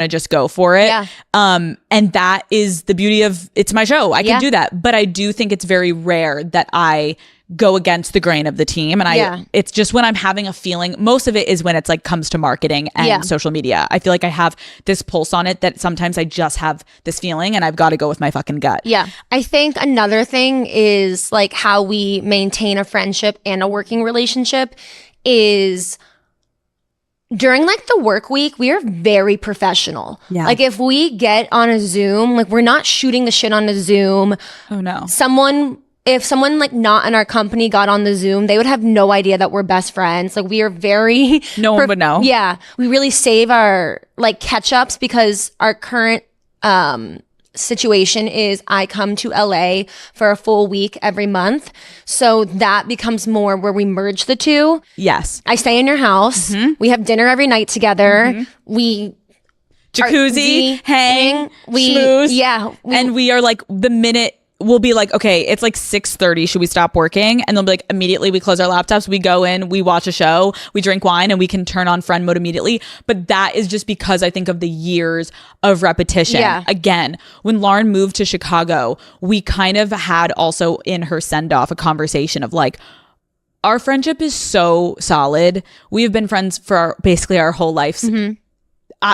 to just go for it. Yeah. And that is the beauty of it's my show. I can do that. But I do think it's very rare that I go against the grain of the team. And it's just when I'm having a feeling, most of it is when it's like comes to marketing and social media. I feel like I have this pulse on it that sometimes I just have this feeling and I've got to go with my fucking gut. Yeah. I think another thing is like how we maintain a friendship and a working relationship is during like the work week, we are very professional. Yeah. Like if we get on a Zoom, like we're not shooting the shit on a Zoom. Oh no. If someone like not in our company got on the Zoom, they would have no idea that we're best friends. Like we are very no one would know. Yeah. We really save our like catch ups because our current situation is I come to LA for a full week every month. So that becomes more where we merge the two. Yes. I stay in your house. Mm-hmm. We have dinner every night together. Mm-hmm. We jacuzzi, hang, schmooze. Yeah. And we are like the minute we'll be like, okay, it's like 6:30. Should we stop working? And they'll be like, immediately we close our laptops. We go in, we watch a show, we drink wine, and we can turn on friend mode immediately. But that is just because I think of the years of repetition. Yeah. Again, when Lauren moved to Chicago, we kind of had also in her send off a conversation of like, our friendship is so solid. We have been friends for basically our whole lives. Mm-hmm.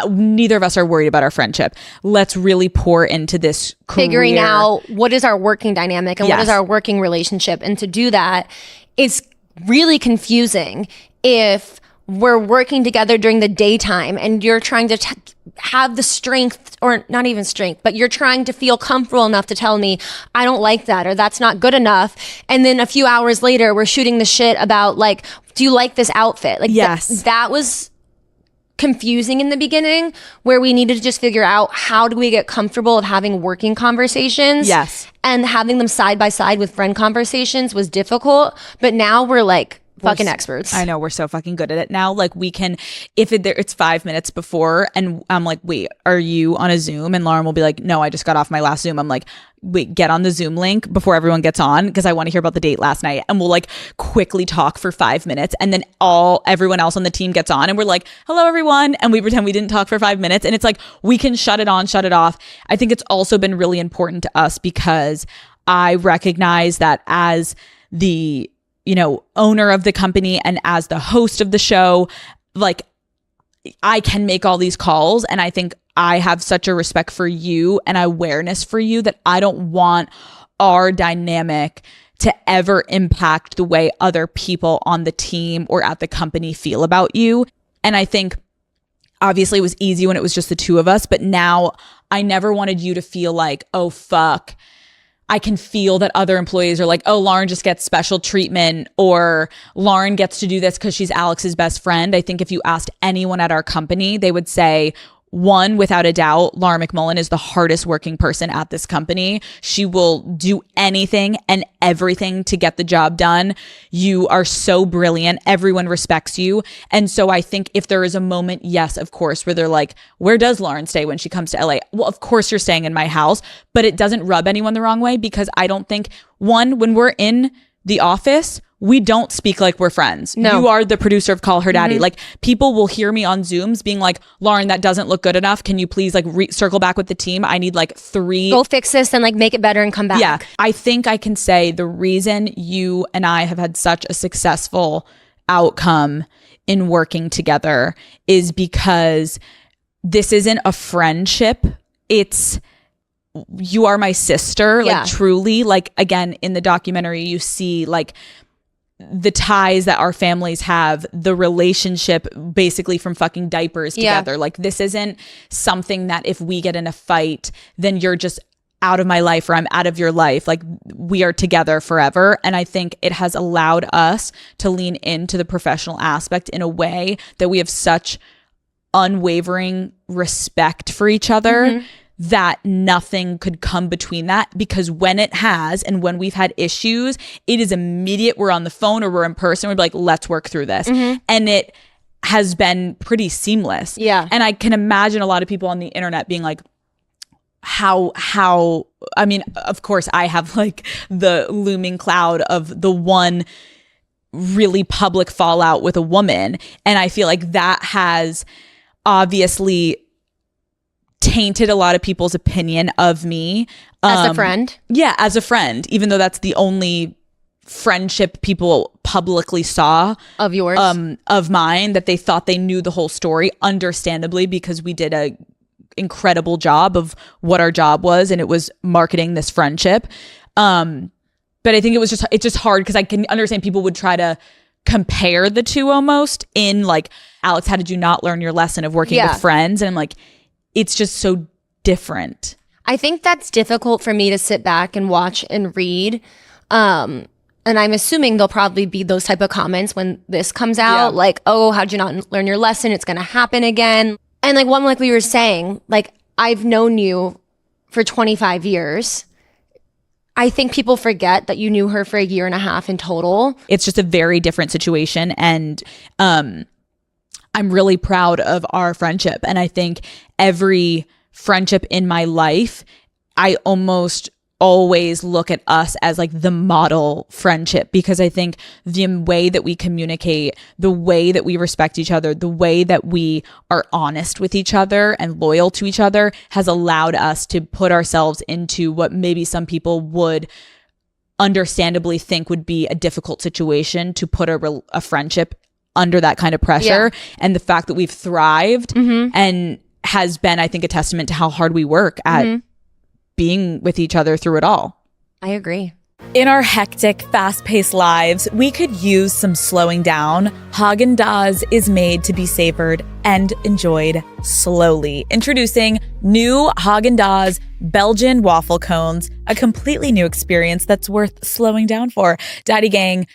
Neither of us are worried about our friendship. Let's really pour into this career. Figuring out what is our working dynamic and what is our working relationship. And to do that, it's really confusing if we're working together during the daytime and you're trying to have the strength, or not even strength, but you're trying to feel comfortable enough to tell me, I don't like that, or that's not good enough. And then a few hours later, we're shooting the shit about like, do you like this outfit? Like that was confusing in the beginning, where we needed to just figure out how do we get comfortable of having working conversations. Yes. And having them side by side with friend conversations was difficult. But now we're like fucking experts. I know, we're so fucking good at it now. Like we can, if it's 5 minutes before and I'm like, wait, are you on a Zoom? And Lauren will be like, no, I just got off my last Zoom. I'm like, wait, get on the Zoom link before everyone gets on because I want to hear about the date last night. And we'll like quickly talk for 5 minutes, and then everyone else on the team gets on and we're like, hello everyone, and we pretend we didn't talk for 5 minutes. And it's like we can shut it on, shut it off. I think it's also been really important to us because I recognize that as the owner of the company and as the host of the show, like I can make all these calls, and I think I have such a respect for you and awareness for you that I don't want our dynamic to ever impact the way other people on the team or at the company feel about you. And I think obviously it was easy when it was just the two of us, but now I never wanted you to feel like, oh fuck, I can feel that other employees are like, oh, Lauren just gets special treatment, or Lauren gets to do this because she's Alex's best friend. I think if you asked anyone at our company, they would say, one, without a doubt, Lauren McMullin is the hardest working person at this company. She will do anything and everything to get the job done. You are so brilliant. Everyone respects you. And so I think if there is a moment, yes, of course, where they're like, where does Lauren stay when she comes to LA? Well, of course you're staying in my house, but it doesn't rub anyone the wrong way because I don't think, one, when we're in the office, we don't speak like we're friends. No. You are the producer of Call Her Daddy. Mm-hmm. Like people will hear me on Zooms being like, Lauren, that doesn't look good enough. Can you please like circle back with the team? I need like 3. Go fix this and like make it better and come back. Yeah. I think I can say the reason you and I have had such a successful outcome in working together is because this isn't a friendship. It's, you are my sister. Yeah. Like truly, like again, in the documentary, you see like the ties that our families have, the relationship basically from fucking diapers together. Yeah. Like this isn't something that if we get in a fight, then you're just out of my life or I'm out of your life. Like we are together forever. And I think it has allowed us to lean into the professional aspect in a way that we have such unwavering respect for each other. Mm-hmm. That nothing could come between that, because when it has, and when we've had issues, it is immediate. We're on the phone or we're in person. We're like, let's work through this. Mm-hmm. And it has been pretty seamless. Yeah. And I can imagine a lot of people on the internet being like, how, I mean, of course I have like the looming cloud of the one really public fallout with a woman. And I feel like that has obviously tainted a lot of people's opinion of me. As a friend? Yeah, as a friend, even though that's the only friendship people publicly saw of yours, of mine, that they thought they knew the whole story, understandably, because we did a incredible job of what our job was, and it was marketing this friendship. But I think it's just hard because I can understand people would try to compare the two almost in like, Alex, how did you not learn your lesson of working with friends? And I'm like, it's just so different. I think that's difficult for me to sit back and watch and read. And I'm assuming there'll probably be those type of comments when this comes out, like, oh, how'd you not learn your lesson? It's going to happen again. And like we were saying, like, I've known you for 25 years. I think people forget that you knew her for a year and a half in total. It's just a very different situation. And I'm really proud of our friendship. And I think every friendship in my life, I almost always look at us as like the model friendship, because I think the way that we communicate, the way that we respect each other, the way that we are honest with each other and loyal to each other has allowed us to put ourselves into what maybe some people would understandably think would be a difficult situation, to put a friendship under that kind of pressure. And the fact that we've thrived and has been, I think, a testament to how hard we work at being with each other through it all. I agree. In our hectic, fast-paced lives, we could use some slowing down. Haagen-Dazs is made to be savored and enjoyed slowly. Introducing new Haagen-Dazs Belgian waffle cones, a completely new experience that's worth slowing down for. Daddy gang,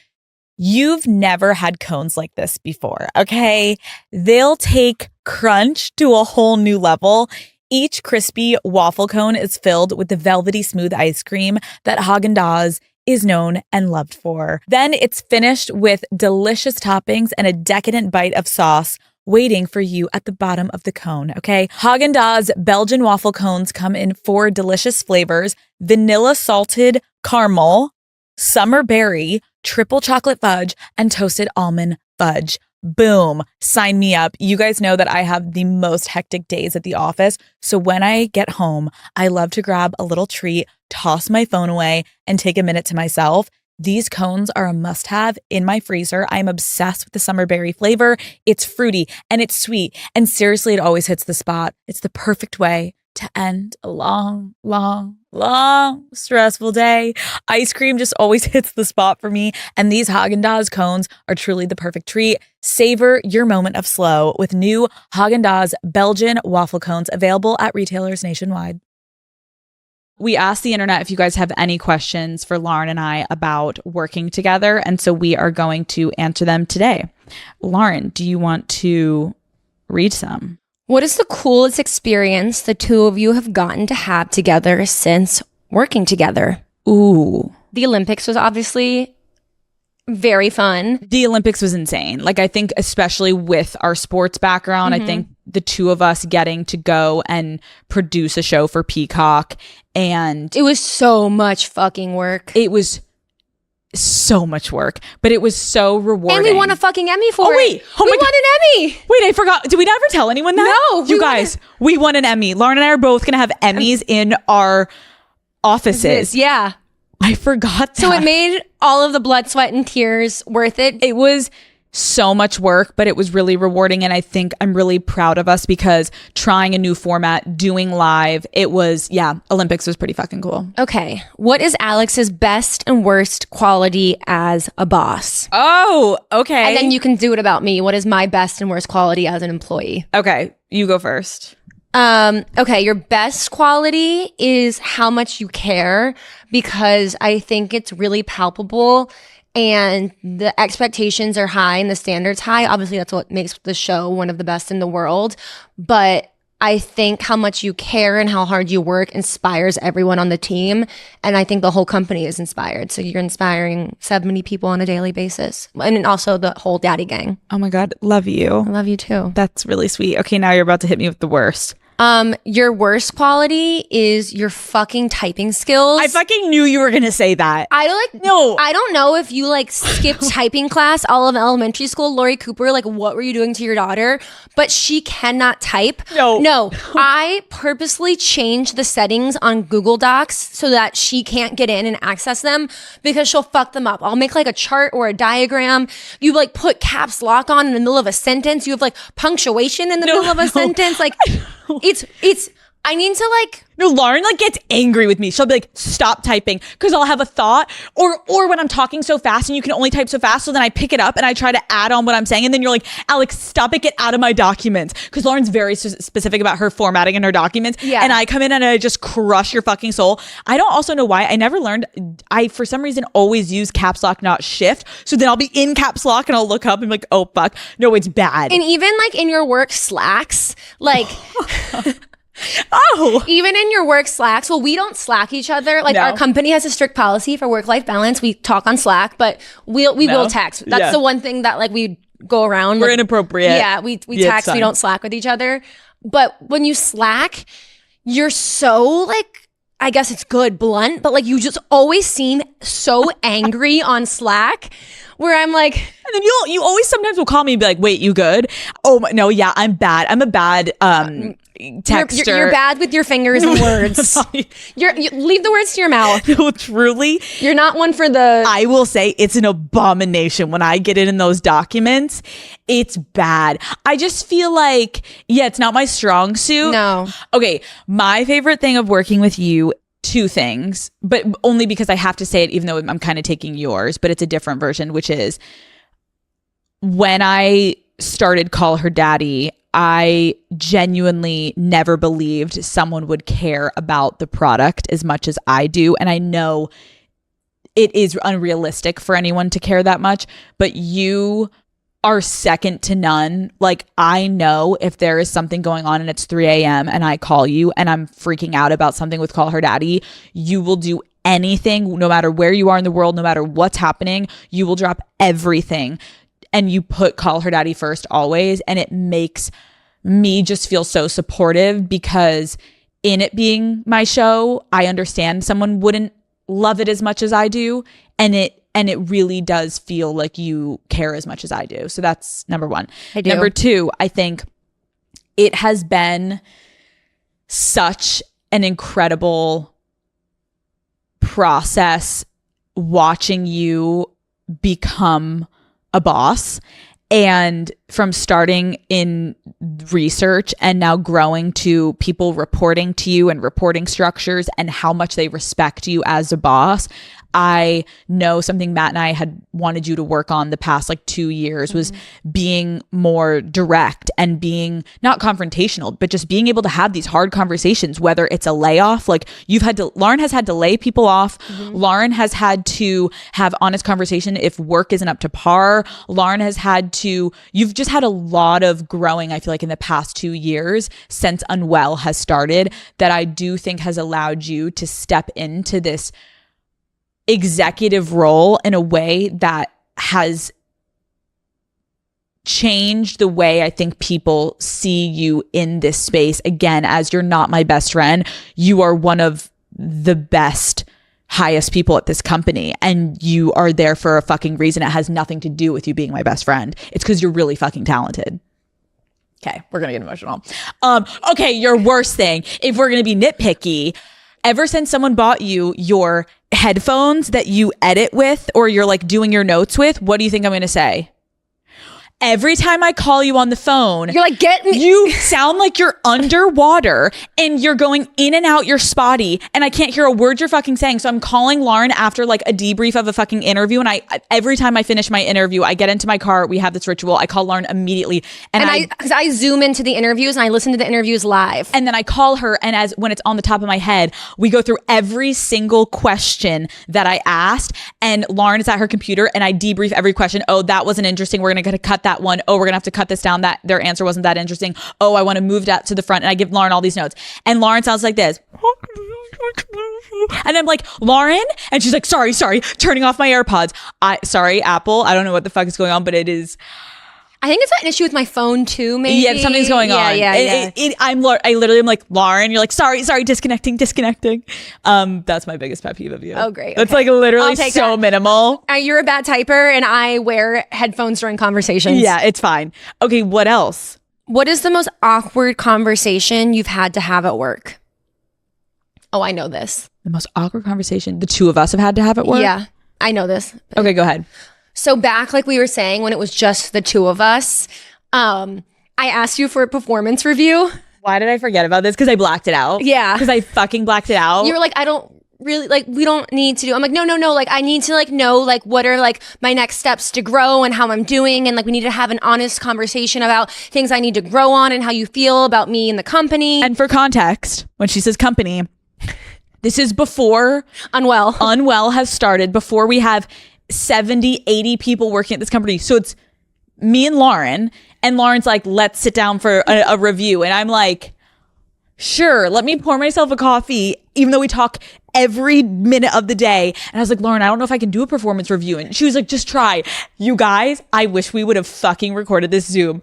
you've never had cones like this before, okay? They'll take crunch to a whole new level. Each crispy waffle cone is filled with the velvety smooth ice cream that Haagen-Dazs is known and loved for. Then it's finished with delicious toppings and a decadent bite of sauce waiting for you at the bottom of the cone, okay? Haagen-Dazs Belgian waffle cones come in 4 delicious flavors: vanilla salted caramel, summer berry, triple chocolate fudge, and toasted almond fudge. Boom. Sign me up. You guys know that I have the most hectic days at the office. So when I get home, I love to grab a little treat, toss my phone away, and take a minute to myself. These cones are a must-have in my freezer. I'm obsessed with the summer berry flavor. It's fruity and it's sweet. And seriously, it always hits the spot. It's the perfect way to end a long, stressful day. Ice cream just always hits the spot for me. And these Haagen-Dazs cones are truly the perfect treat. Savor your moment of slow with new Haagen-Dazs Belgian waffle cones available at retailers nationwide. We asked the internet if you guys have any questions for Lauren and I about working together. And so we are going to answer them today. Lauren, do you want to read some? What is the coolest experience the two of you have gotten to have together since working together? Ooh. The Olympics was obviously very fun. The Olympics was insane. Like, I think especially with our sports background, I think the two of us getting to go and produce a show for Peacock, and it was so much fucking work. It was so much work, but it was so rewarding. And we won a fucking Emmy for it. We won an Emmy. Wait, I forgot. Did we never tell anyone that? No. You guys, we won an Emmy. Lauren and I are both going to have Emmys in our offices. Yeah. I forgot that. So it made all of the blood, sweat, and tears worth it. It was so much work, but it was really rewarding. And I think I'm really proud of us because trying a new format, doing live, it was, Olympics was pretty fucking cool. Okay. What is Alex's best and worst quality as a boss? Oh, okay. And then you can do it about me. What is my best and worst quality as an employee? Okay. You go first. Okay. Your best quality is how much you care, because I think it's really palpable and the expectations are high and the standards high. Obviously, that's what makes the show one of the best in the world. But I think how much you care and how hard you work inspires everyone on the team. And I think the whole company is inspired. So you're inspiring 70 people on a daily basis. And also the whole daddy gang. Oh my God. Love you. I love you too. That's really sweet. Okay, now you're about to hit me with the worst. Your worst quality is your fucking typing skills. I fucking knew you were gonna say that. I don't know if you like skipped typing class all of elementary school, Lori Cooper, like what were you doing to your daughter? But she cannot type. No. I purposely changed the settings on Google Docs so that she can't get in and access them because she'll fuck them up. I'll make like a chart or a diagram. You like put caps lock on in the middle of a sentence. You have like punctuation in the middle of a sentence. Like it's I need to like no, Lauren like gets angry with me. She'll be like, stop typing, because I'll have a thought or when I'm talking so fast and you can only type so fast, so then I pick it up and I try to add on what I'm saying, and then you're like, Alex, stop it, get out of my documents, because Lauren's very specific about her formatting in her documents. Yeah. And I come in and I just crush your fucking soul. I don't also know why. I never learned. I for some reason always use caps lock, not shift. So then I'll be in caps lock and I'll look up and be like, oh fuck, no, it's bad. And even like in your work Slacks, like oh, even in your work Slacks, well, we don't Slack each other. Like our company has a strict policy for work-life balance. We talk on Slack, but we will text. That's the one thing that like we go around. We're like, inappropriate. Yeah, we text. We don't Slack with each other. But when you Slack, you're so like, I guess it's good, blunt, but like you just always seem so angry on Slack, where I'm like, and then you always sometimes will call me and be like, wait, you good? Oh no, yeah, I'm bad. I'm a bad texter. You're bad with your fingers and words. You leave the words to your mouth. No, truly. You're not one for the... I will say it's an abomination when I get it in those documents. It's bad. I just feel like, yeah, it's not my strong suit. No. Okay, my favorite thing of working with you, two things, but only because I have to say it, even though I'm kind of taking yours, but it's a different version, which is when I started Call Her Daddy, I genuinely never believed someone would care about the product as much as I do. And I know it is unrealistic for anyone to care that much, but you are second to none. Like, I know if there is something going on and it's 3 a.m. and I call you and I'm freaking out about something with Call Her Daddy, you will do anything, no matter where you are in the world, no matter what's happening, you will drop everything. And you put Call Her Daddy first always. And it makes me just feel so supportive, because in it being my show, I understand someone wouldn't love it as much as I do. And it really does feel like you care as much as I do. So that's number one. I do. Number two, I think it has been such an incredible process watching you become a boss, and from starting in research and now growing to people reporting to you and reporting structures and how much they respect you as a boss. I know something Matt and I had wanted you to work on the past like 2 years was being more direct and being not confrontational, but just being able to have these hard conversations, whether it's a layoff, like Lauren has had to lay people off. Lauren has had to have honest conversation if work isn't up to par. Lauren has had to, you've just had a lot of growing, I feel like, in the past 2 years since Unwell has started, that I do think has allowed you to step into this executive role in a way that has changed the way I think people see you in this space. Again, as you're not my best friend, you are one of the best, highest people at this company, and you are there for a fucking reason. It has nothing to do with you being my best friend. It's because you're really fucking talented. Okay, we're gonna get emotional. Okay, your worst thing, if we're gonna be nitpicky, ever since someone bought you your headphones that you edit with or you're like doing your notes with, what do you think I'm going to say? Every time I call you on the phone, you're like, get me. You sound like you're underwater and you're going in and out, you're spotty, and I can't hear a word you're fucking saying. So I'm calling Lauren after like a debrief of a fucking interview. And every time I finish my interview, I get into my car. We have this ritual. I call Lauren immediately. And I zoom into the interviews and I listen to the interviews live. And then I call her. And when it's on the top of my head, we go through every single question that I asked. And Lauren is at her computer and I debrief every question. Oh, that wasn't interesting. We're going to cut that one. Oh, we're gonna have to cut this down. That their answer wasn't that interesting. Oh, I want to move that to the front. And I give Lauren all these notes. And Lauren sounds like this. And I'm like, Lauren? And she's like, sorry, turning off my AirPods. Sorry, Apple. I don't know what the fuck is going on, but it is. I think it's an issue with my phone too, maybe. Yeah, something's going on. Yeah. I literally am like, Lauren, you're like, sorry, disconnecting. That's my biggest pet peeve of you. Oh, great. That's like literally so that. minimal. You're a bad typer and I wear headphones during conversations. Yeah, it's fine. Okay, what else? What is the most awkward conversation you've had to have at work? Oh, I know this. The most awkward conversation the two of us have had to have at work? Yeah, I know this. Okay, go ahead. So back, like we were saying, when it was just the two of us, I asked you for a performance review. Why did I forget about this? Because I blacked it out. Yeah. Because I fucking blacked it out. You were like, I don't really, like, we don't need to do. I'm like, no. Like, I need to, like, know, like, what are, like, my next steps to grow and how I'm doing. And, like, we need to have an honest conversation about things I need to grow on and how you feel about me and the company. And for context, when she says company, this is before Unwell has started, before we have 70, 80 people working at this company. So it's me and Lauren's like, let's sit down for a review. And I'm like, sure, let me pour myself a coffee, even though we talk every minute of the day. And I was like, Lauren, I don't know if I can do a performance review. And she was like, just try. You guys, I wish we would have fucking recorded this Zoom.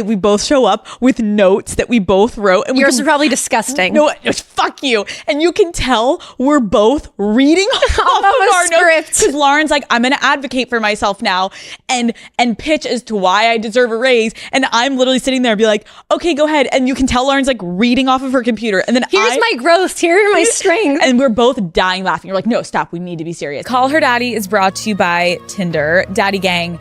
We both show up with notes that we both wrote. And yours are probably disgusting. No, fuck you. And you can tell we're both reading off of our script. Because Lauren's like, I'm going to advocate for myself now and pitch as to why I deserve a raise. And I'm literally sitting there and be like, okay, go ahead. And you can tell Lauren's like reading off of her computer. And then here's my growth. Here are my strengths. And we're both dying laughing. You're like, no, stop. We need to be serious. Call Her Daddy is brought to you by Tinder. Daddy Gang.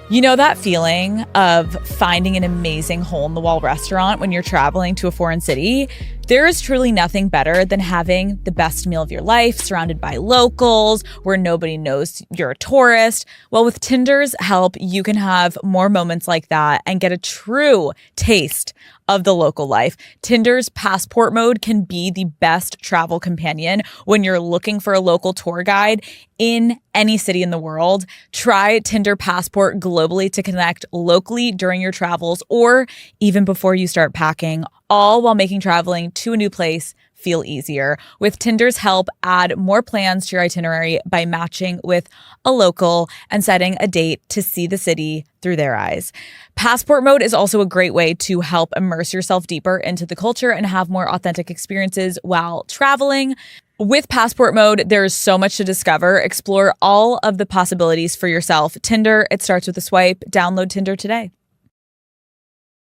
You know that feeling of finding an amazing hole-in-the-wall restaurant when you're traveling to a foreign city? There is truly nothing better than having the best meal of your life surrounded by locals where nobody knows you're a tourist. Well, with Tinder's help, you can have more moments like that and get a true taste of the local life. Tinder's passport mode can be the best travel companion when you're looking for a local tour guide in any city in the world. Try Tinder Passport globally to connect locally during your travels or even before you start packing, all while making traveling to a new place feel easier. With Tinder's help, add more plans to your itinerary by matching with a local and setting a date to see the city through their eyes. Passport mode is also a great way to help immerse yourself deeper into the culture and have more authentic experiences while traveling. With Passport mode, there's so much to discover. Explore all of the possibilities for yourself. Tinder, it starts with a swipe. Download Tinder today.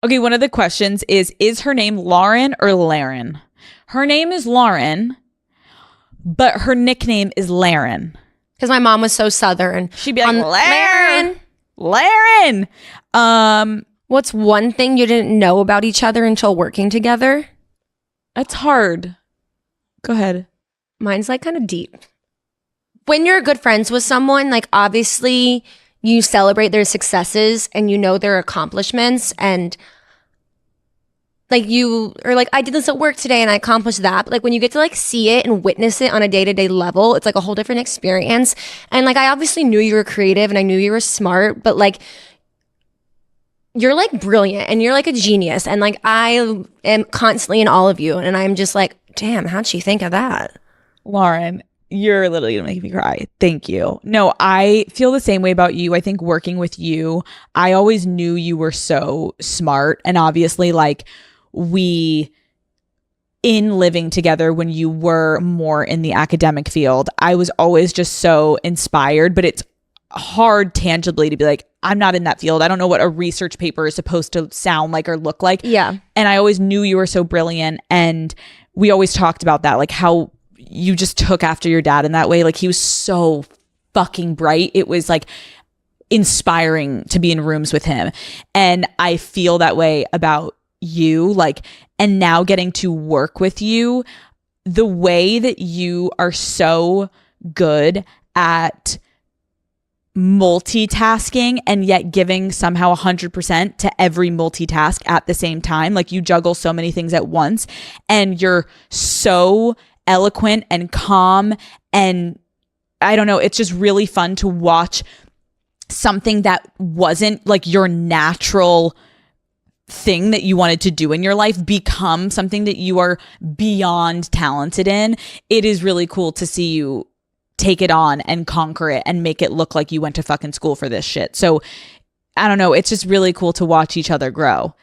Okay, one of the questions is her name Lauren or Laren? Her name is Lauren, but her nickname is Laren. Because my mom was so Southern. She'd be like, Laren. What's one thing you didn't know about each other until working together? That's hard. Go ahead. Mine's like kind of deep. When you're good friends with someone, like obviously you celebrate their successes and you know their accomplishments and like you are like, I did this at work today and I accomplished that. But like when you get to like see it and witness it on a day-to-day level, it's like a whole different experience. And like, I obviously knew you were creative and I knew you were smart, but like, you're like brilliant and you're like a genius. And like, I am constantly in all of you. And I'm just like, damn, how'd she think of that? Lauren, you're literally gonna make me cry. Thank you. No, I feel the same way about you. I think working with you, I always knew you were so smart. And obviously like, in living together when you were more in the academic field, I was always just so inspired, but it's hard tangibly to be like, I'm not in that field. I don't know what a research paper is supposed to sound like or look like. Yeah. And I always knew you were so brilliant. And we always talked about that, like how you just took after your dad in that way. Like he was so fucking bright. It was like inspiring to be in rooms with him. And I feel that way about you, like, and now getting to work with you, the way that you are so good at multitasking and yet giving somehow 100% to every multitask at the same time. Like you juggle so many things at once and you're so eloquent and calm. And I don't know, it's just really fun to watch something that wasn't like your natural thing that you wanted to do in your life become something that you are beyond talented in. It is really cool to see you take it on and conquer it and make it look like you went to fucking school for this shit. So I don't know, it's just really cool to watch each other grow.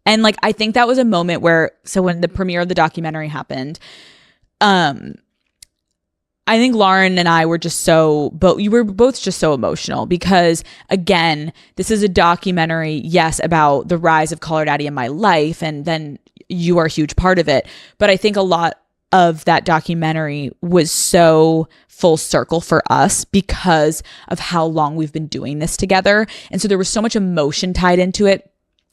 And like, I think that was a moment where, so when the premiere of the documentary happened, I think Lauren and I were just we were both just so emotional because, again, this is a documentary, yes, about the rise of Call Her Daddy in my life, and then you are a huge part of it. But I think a lot of that documentary was so full circle for us because of how long we've been doing this together. And so there was so much emotion tied into it.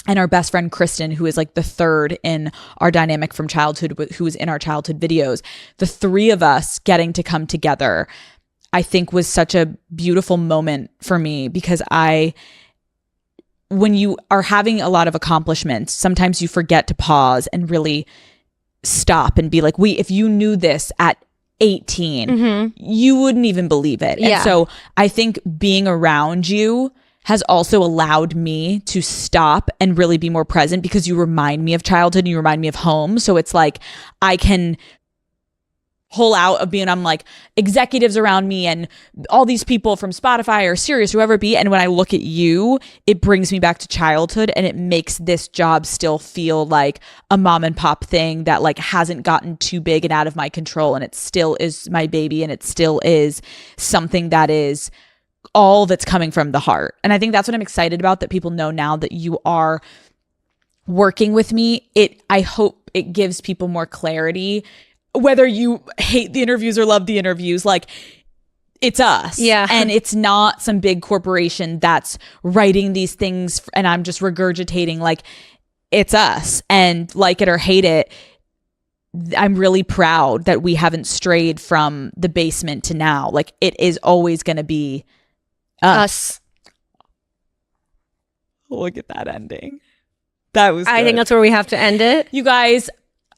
And our best friend, Kristen, who is like the third in our dynamic from childhood, who was in our childhood videos, the three of us getting to come together, I think was such a beautiful moment for me because when you are having a lot of accomplishments, sometimes you forget to pause and really stop and be like, wait, if you knew this at 18, you wouldn't even believe it. Yeah. And so I think being around you has also allowed me to stop and really be more present because you remind me of childhood and you remind me of home. So it's like I can pull out of being, I'm like executives around me and all these people from Spotify or Sirius, whoever it be. And when I look at you, it brings me back to childhood and it makes this job still feel like a mom and pop thing that like hasn't gotten too big and out of my control. And it still is my baby and it still is something that is all that's coming from the heart. And I think that's what I'm excited about, that people know now that you are working with me. I hope it gives people more clarity, whether you hate the interviews or love the interviews, like it's us. Yeah. And it's not some big corporation that's writing these things and I'm just regurgitating, like it's us. And like it or hate it, I'm really proud that we haven't strayed from the basement to now. Like it is always going to be us. Look at that ending. That was good. I think that's where we have to end it. You guys,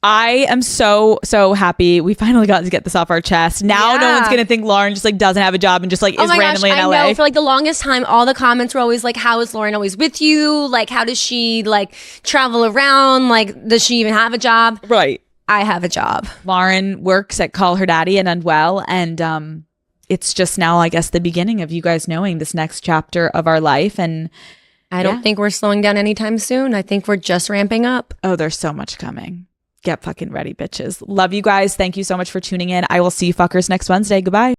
I am so happy we finally got to get this off our chest. Now no one's gonna think Lauren just like doesn't have a job and just like is randomly in LA. I know, for like the longest time all the comments were always like, how is Lauren always with you? Like how does she like travel around? Like does she even have a job? Right. I have a job. Lauren works at Call Her Daddy and Unwell, and it's just now, I guess, the beginning of you guys knowing this next chapter of our life. And I don't think we're slowing down anytime soon. I think we're just ramping up. Oh, there's so much coming. Get fucking ready, bitches. Love you guys. Thank you so much for tuning in. I will see you fuckers next Wednesday. Goodbye.